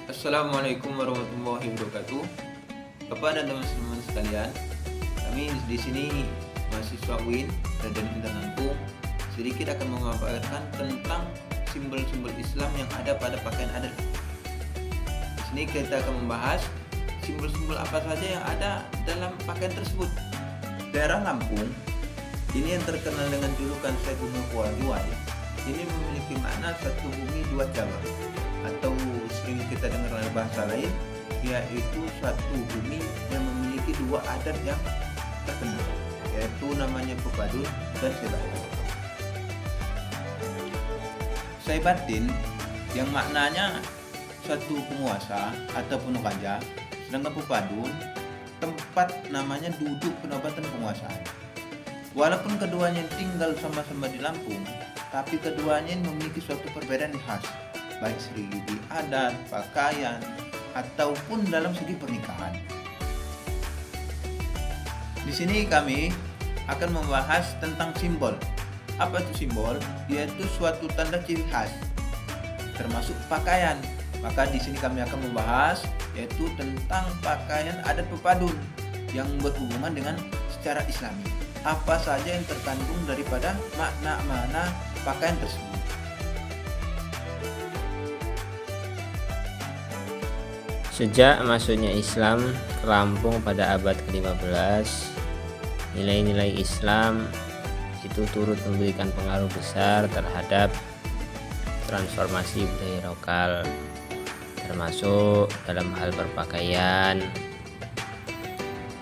Assalamualaikum warahmatullahi wabarakatuh. Bapak dan teman-teman sekalian, kami di sini mahasiswa UIN Raden Intan Lampung sedikit akan memaparkan tentang simbol-simbol Islam yang ada pada pakaian adat. Di sini kita akan membahas simbol-simbol apa saja yang ada dalam pakaian tersebut. Daerah Lampung ini yang terkenal dengan julukan Saya Bumi Juwai ini memiliki makna satu bumi dua cabang, atau sering kita dengar dalam bahasa lain yaitu satu bumi yang memiliki dua adat yang terkenal, yaitu namanya Pepadun dan Saibatin. Saibatin yang maknanya satu penguasa ataupun raja, sedangkan Pepadun tempat namanya duduk penobatan penguasaan. Walaupun keduanya tinggal sama-sama di Lampung, tapi keduanya memiliki suatu perbedaan yang khas, baik segi adat, pakaian, ataupun dalam segi pernikahan. Di sini kami akan membahas tentang simbol. Apa itu simbol? Yaitu suatu tanda ciri khas, termasuk pakaian. Maka di sini kami akan membahas yaitu tentang pakaian adat Pepadun yang berhubungan dengan secara Islami. Apa saja yang terkandung daripada makna-makna pakaian tersebut. Sejak masuknya Islam ke Lampung pada abad ke-15, nilai-nilai Islam itu turut memberikan pengaruh besar terhadap transformasi budaya lokal, termasuk dalam hal berpakaian.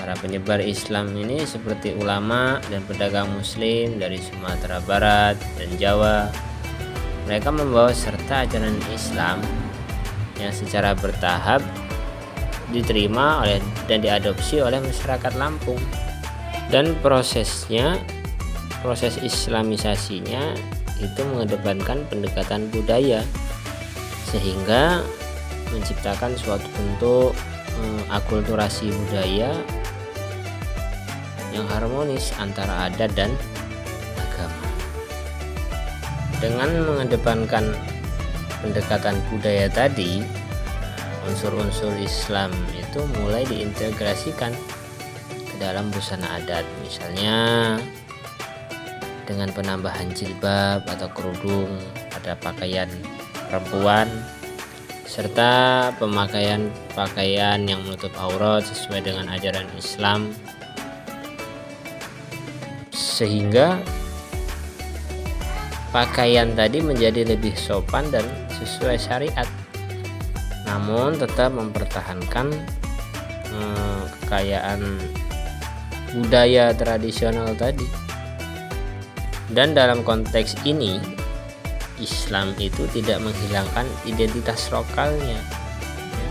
Para penyebar Islam ini seperti ulama dan pedagang muslim dari Sumatera Barat dan Jawa. Mereka membawa serta ajaran Islam yang secara bertahap diterima oleh dan diadopsi oleh masyarakat Lampung. Dan proses islamisasinya itu mengedepankan pendekatan budaya, sehingga menciptakan suatu bentuk akulturasi budaya yang harmonis antara adat dan agama. Dengan mengedepankan pendekatan budaya tadi, unsur-unsur Islam itu mulai diintegrasikan ke dalam busana adat, misalnya dengan penambahan jilbab atau kerudung pada pakaian perempuan, serta pemakaian pakaian yang menutup aurat sesuai dengan ajaran Islam, sehingga pakaian tadi menjadi lebih sopan dan sesuai syariat, namun tetap mempertahankan kekayaan budaya tradisional tadi. Dan dalam konteks ini, Islam itu tidak menghilangkan identitas lokalnya,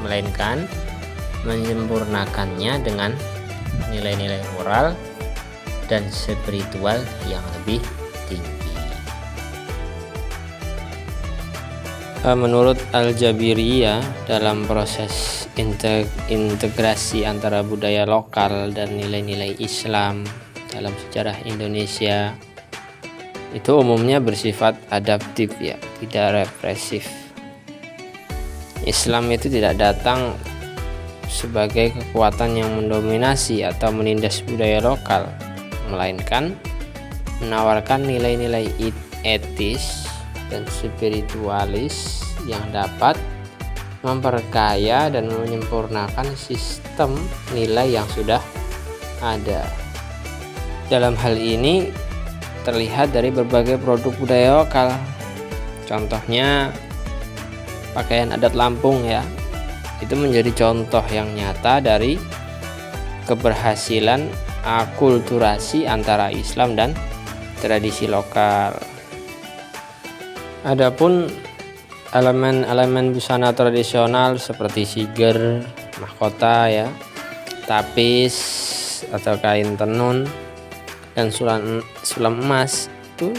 melainkan menyempurnakannya dengan nilai-nilai moral dan spiritual yang lebih tinggi. Menurut Al-Jabiriyah, dalam proses integrasi antara budaya lokal dan nilai-nilai Islam dalam sejarah Indonesia itu umumnya bersifat adaptif, ya, tidak represif. Islam itu tidak datang sebagai kekuatan yang mendominasi atau menindas budaya lokal, melainkan menawarkan nilai-nilai etis dan spiritualis yang dapat memperkaya dan menyempurnakan sistem nilai yang sudah ada. Dalam hal ini terlihat dari berbagai produk budaya lokal. Contohnya pakaian adat Lampung, ya. Itu menjadi contoh yang nyata dari keberhasilan akulturasi antara Islam dan tradisi lokal. Adapun elemen-elemen busana tradisional seperti siger, mahkota, ya, tapis atau kain tenun, dan sulam emas itu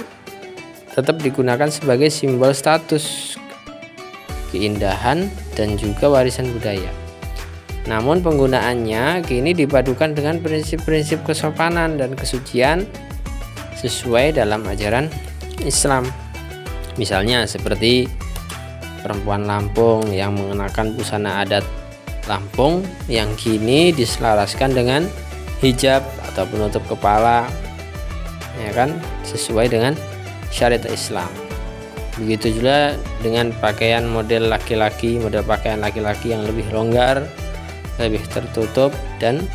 tetap digunakan sebagai simbol status, keindahan, dan juga warisan budaya. Namun penggunaannya kini dipadukan dengan prinsip-prinsip kesopanan dan kesucian sesuai dalam ajaran Islam. Misalnya seperti perempuan Lampung yang mengenakan busana adat Lampung yang kini diselaraskan dengan hijab atau penutup kepala, ya kan, sesuai dengan syariat Islam. Begitu juga dengan pakaian model pakaian laki-laki yang lebih longgar, lebih tertutup dan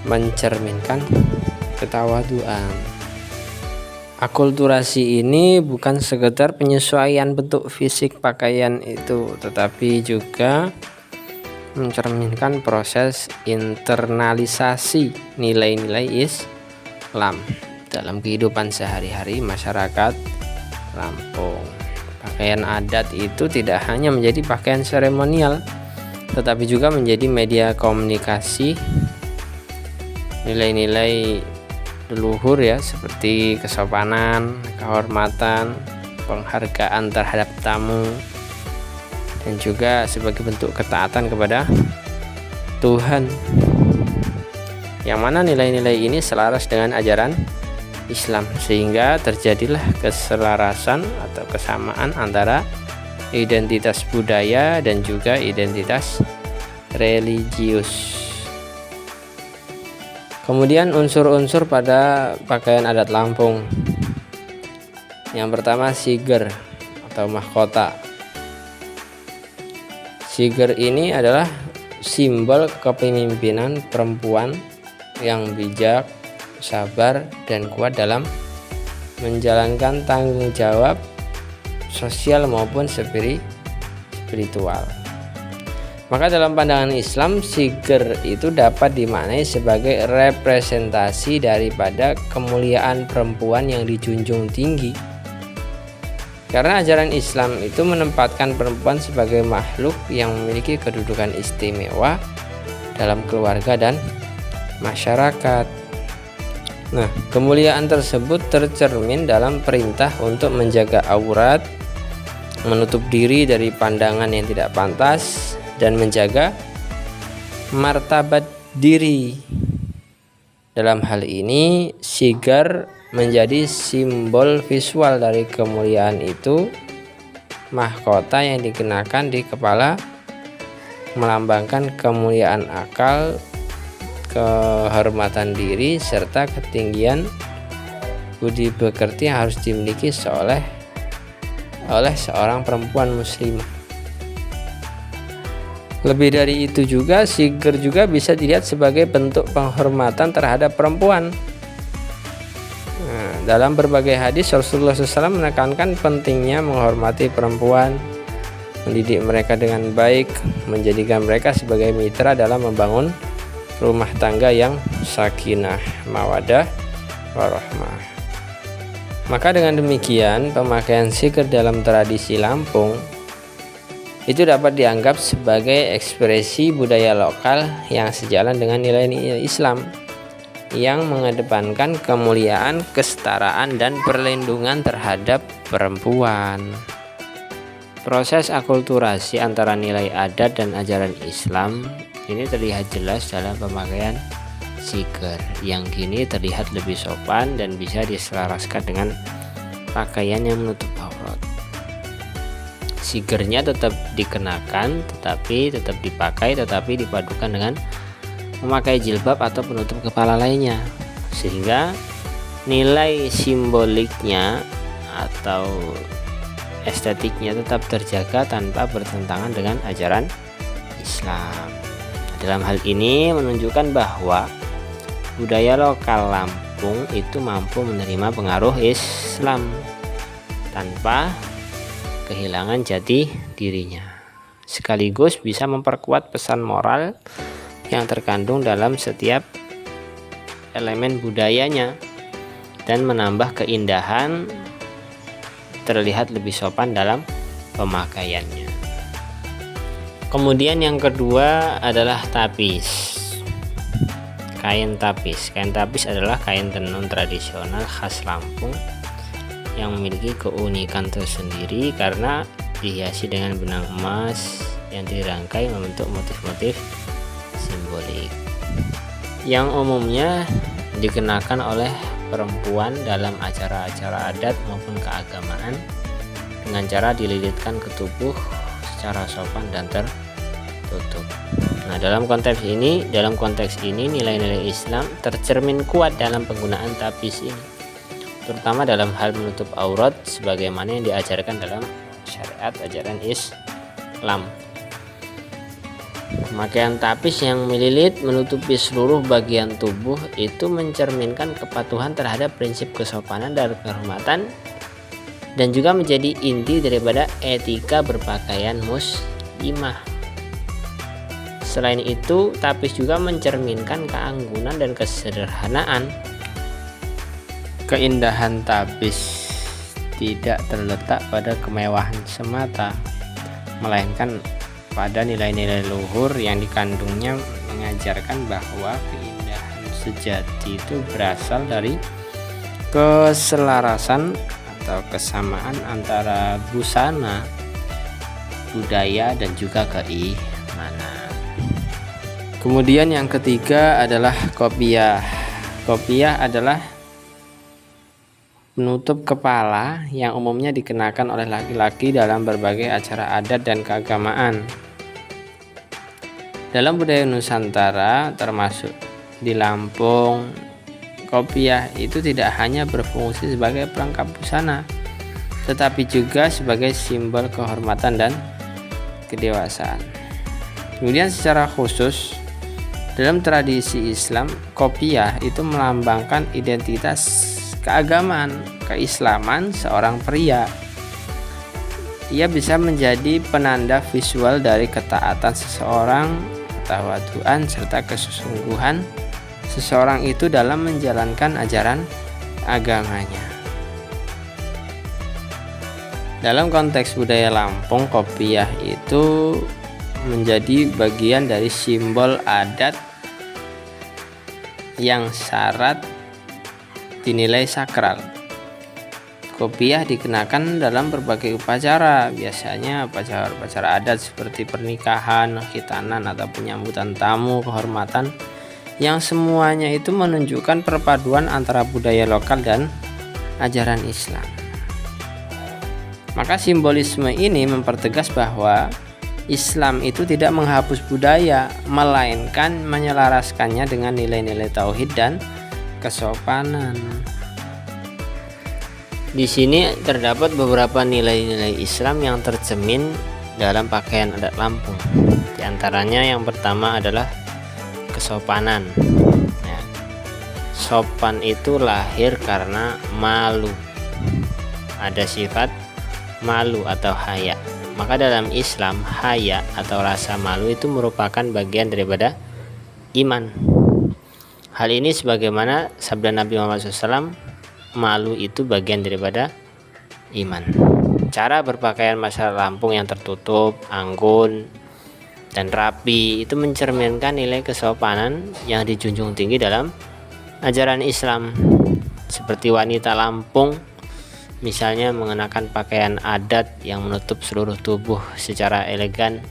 mencerminkan ketawaduan. Akulturasi ini bukan sekedar penyesuaian bentuk fisik pakaian itu, tetapi juga mencerminkan proses internalisasi nilai-nilai Islam dalam kehidupan sehari-hari masyarakat Lampung. Pakaian adat itu tidak hanya menjadi pakaian seremonial, tetapi juga menjadi media komunikasi nilai-nilai leluhur ya, seperti kesopanan, kehormatan, penghargaan terhadap tamu, dan juga sebagai bentuk ketaatan kepada Tuhan, yang mana nilai-nilai ini selaras dengan ajaran Islam, sehingga terjadilah keselarasan atau kesamaan antara identitas budaya dan juga identitas religius. Kemudian unsur-unsur pada pakaian adat Lampung. Yang pertama, siger atau mahkota. Siger ini adalah simbol kepemimpinan perempuan yang bijak, sabar, dan kuat dalam menjalankan tanggung jawab sosial maupun spiritual. Maka dalam pandangan Islam, siger itu dapat dimaknai sebagai representasi daripada kemuliaan perempuan yang dijunjung tinggi. Karena ajaran Islam itu menempatkan perempuan sebagai makhluk yang memiliki kedudukan istimewa dalam keluarga dan masyarakat. Nah, kemuliaan tersebut tercermin dalam perintah untuk menjaga aurat, menutup diri dari pandangan yang tidak pantas, dan menjaga martabat diri. Dalam hal ini, siger menjadi simbol visual dari kemuliaan itu. Mahkota yang dikenakan di kepala melambangkan kemuliaan akal, kehormatan diri, serta ketinggian budi pekerti yang harus dimiliki oleh seorang perempuan muslimah. Lebih dari itu juga, siger juga bisa dilihat sebagai bentuk penghormatan terhadap perempuan. Nah, dalam berbagai hadis Rasulullah SAW menekankan pentingnya menghormati perempuan, mendidik mereka dengan baik, menjadikan mereka sebagai mitra dalam membangun rumah tangga yang sakinah, mawaddah, warahmah. Maka dengan demikian, pemakaian siger dalam tradisi Lampung itu dapat dianggap sebagai ekspresi budaya lokal yang sejalan dengan nilai-nilai Islam yang mengedepankan kemuliaan, kesetaraan, dan perlindungan terhadap perempuan. Proses akulturasi antara nilai adat dan ajaran Islam ini terlihat jelas dalam pemakaian siger yang kini terlihat lebih sopan dan bisa diselaraskan dengan pakaian yang menutup aurat. Sigernya tetap dikenakan, tetapi tetap dipakai, tetapi dipadukan dengan memakai jilbab atau penutup kepala lainnya, sehingga nilai simboliknya atau estetiknya tetap terjaga tanpa bertentangan dengan ajaran Islam. Dalam hal ini menunjukkan bahwa budaya lokal Lampung itu mampu menerima pengaruh Islam tanpa kehilangan jati dirinya, sekaligus bisa memperkuat pesan moral yang terkandung dalam setiap elemen budayanya dan menambah keindahan, terlihat lebih sopan dalam pemakaiannya. Kemudian yang kedua adalah tapis. Kain tapis. Kain tapis adalah kain tenun tradisional khas Lampung yang memiliki keunikan tersendiri karena dihiasi dengan benang emas yang dirangkai membentuk motif-motif simbolik yang umumnya dikenakan oleh perempuan dalam acara-acara adat maupun keagamaan dengan cara dililitkan ke tubuh secara sopan dan tertutup. Nah, dalam konteks ini nilai-nilai Islam tercermin kuat dalam penggunaan tapis ini, terutama dalam hal menutup aurat sebagaimana yang diajarkan dalam syariat ajaran Islam. Pemakaian tapis yang melilit menutupi seluruh bagian tubuh itu mencerminkan kepatuhan terhadap prinsip kesopanan dan kehormatan, dan juga menjadi inti daripada etika berpakaian muslimah. Selain itu, tapis juga mencerminkan keanggunan dan kesederhanaan. Keindahan tapis tidak terletak pada kemewahan semata, melainkan pada nilai-nilai luhur yang dikandungnya, mengajarkan bahwa keindahan sejati itu berasal dari keselarasan atau kesamaan antara busana, budaya, dan juga keimanan. Kemudian yang ketiga adalah kopiah. Kopiah adalah penutup kepala yang umumnya dikenakan oleh laki-laki dalam berbagai acara adat dan keagamaan. Dalam budaya Nusantara, termasuk di Lampung, kopiah itu tidak hanya berfungsi sebagai pelengkap busana, tetapi juga sebagai simbol kehormatan dan kedewasaan. Kemudian secara khusus, dalam tradisi Islam, kopiah itu melambangkan identitas keagamaan, keislaman seorang pria. Ia bisa menjadi penanda visual dari ketaatan seseorang, ketawaduan, serta kesungguhan seseorang itu dalam menjalankan ajaran agamanya. Dalam konteks budaya Lampung, kopiah itu menjadi bagian dari simbol adat yang syarat dinilai sakral. Kopiah dikenakan dalam berbagai upacara, biasanya upacara adat seperti pernikahan, khitanan, atau penyambutan tamu kehormatan, yang semuanya itu menunjukkan perpaduan antara budaya lokal dan ajaran Islam. Maka simbolisme ini mempertegas bahwa Islam itu tidak menghapus budaya, melainkan menyelaraskannya dengan nilai-nilai tauhid dan kesopanan. Di sini terdapat beberapa nilai-nilai Islam yang tercermin dalam pakaian adat Lampung. Di antaranya yang pertama adalah kesopanan. Ya. Sopan itu lahir karena malu. Ada sifat malu atau haya. Maka dalam Islam, haya atau rasa malu itu merupakan bagian daripada iman. Hal ini sebagaimana sabda Nabi Muhammad SAW, malu itu bagian daripada iman. Cara berpakaian masyarakat Lampung yang tertutup, anggun, dan rapi itu mencerminkan nilai kesopanan yang dijunjung tinggi dalam ajaran Islam. Seperti wanita Lampung misalnya mengenakan pakaian adat yang menutup seluruh tubuh secara elegan,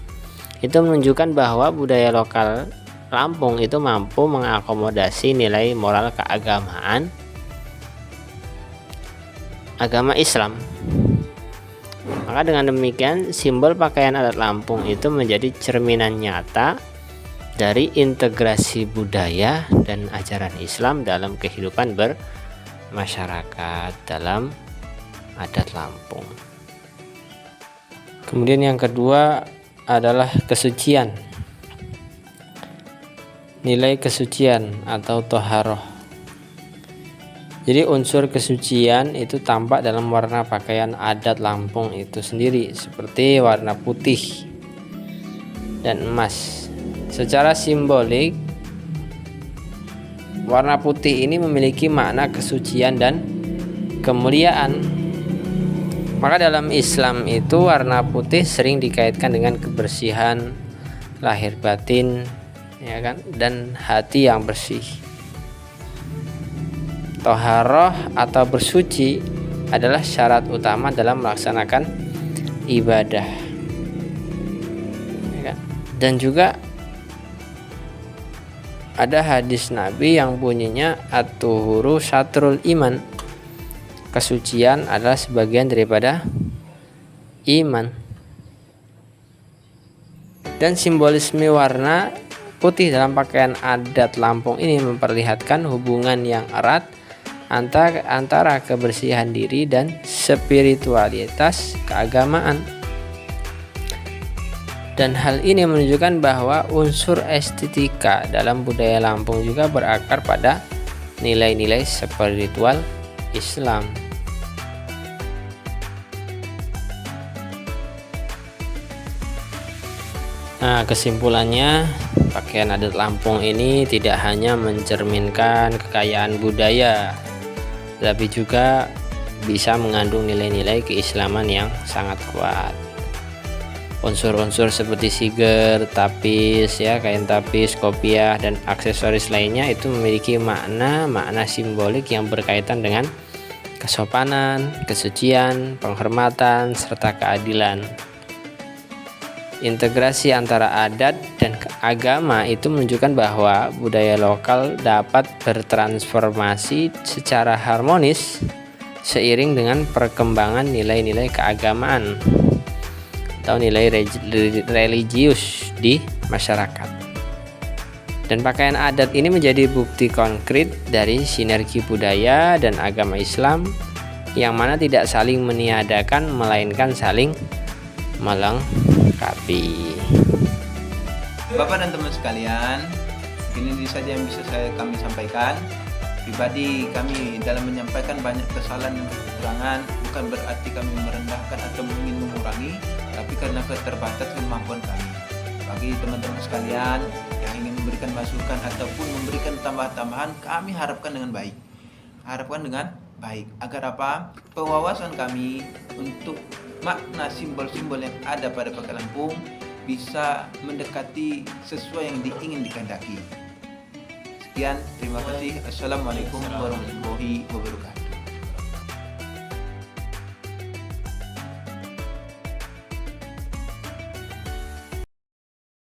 itu menunjukkan bahwa budaya lokal Lampung itu mampu mengakomodasi nilai moral keagamaan agama Islam. Maka dengan demikian, simbol pakaian adat Lampung itu menjadi cerminan nyata dari integrasi budaya dan ajaran Islam dalam kehidupan bermasyarakat dalam adat Lampung. Kemudian yang kedua adalah kesucian. Nilai kesucian atau toharoh. Jadi unsur kesucian itu tampak dalam warna pakaian adat Lampung itu sendiri, seperti warna putih dan emas. Secara simbolik, warna putih ini memiliki makna kesucian dan kemuliaan. Maka dalam Islam itu warna putih sering dikaitkan dengan kebersihan lahir batin, ya kan, dan hati yang bersih. Toharoh atau bersuci adalah syarat utama dalam melaksanakan ibadah, ya kan? Dan juga ada hadis Nabi yang bunyinya at-tuhuru syatrul iman. Kesucian adalah sebagian daripada iman. Dan simbolisme warna putih dalam pakaian adat Lampung ini memperlihatkan hubungan yang erat antara kebersihan diri dan spiritualitas keagamaan. Dan hal ini menunjukkan bahwa unsur estetika dalam budaya Lampung juga berakar pada nilai-nilai spiritual Islam. Nah, kesimpulannya, pakaian adat Lampung ini tidak hanya mencerminkan kekayaan budaya, tapi juga bisa mengandung nilai-nilai keislaman yang sangat kuat. Unsur-unsur seperti siger, tapis, kain tapis, kopiah, dan aksesoris lainnya itu memiliki makna simbolik yang berkaitan dengan kesopanan, kesucian, penghormatan, serta keadilan. Integrasi antara adat dan agama itu menunjukkan bahwa budaya lokal dapat bertransformasi secara harmonis seiring dengan perkembangan nilai-nilai keagamaan atau nilai religius di masyarakat. Dan pakaian adat ini menjadi bukti konkret dari sinergi budaya dan agama Islam yang mana tidak saling meniadakan melainkan saling melengkapi. Bapak dan teman sekalian, ini saja yang bisa kami sampaikan. Pribadi kami dalam menyampaikan banyak kesalahan dan kekurangan bukan berarti kami merendahkan atau ingin mengurangi, tapi karena keterbatasan kemampuan kami. Bagi teman-teman sekalian yang ingin memberikan masukan ataupun memberikan tambahan-tambahan, kami harapkan dengan baik. Agar apa? Pewawasan kami untuk makna simbol-simbol yang ada pada pakaian Lampung bisa mendekati sesuai yang ingin dikehendaki. Sekian, terima kasih. Assalamualaikum warahmatullahi wabarakatuh.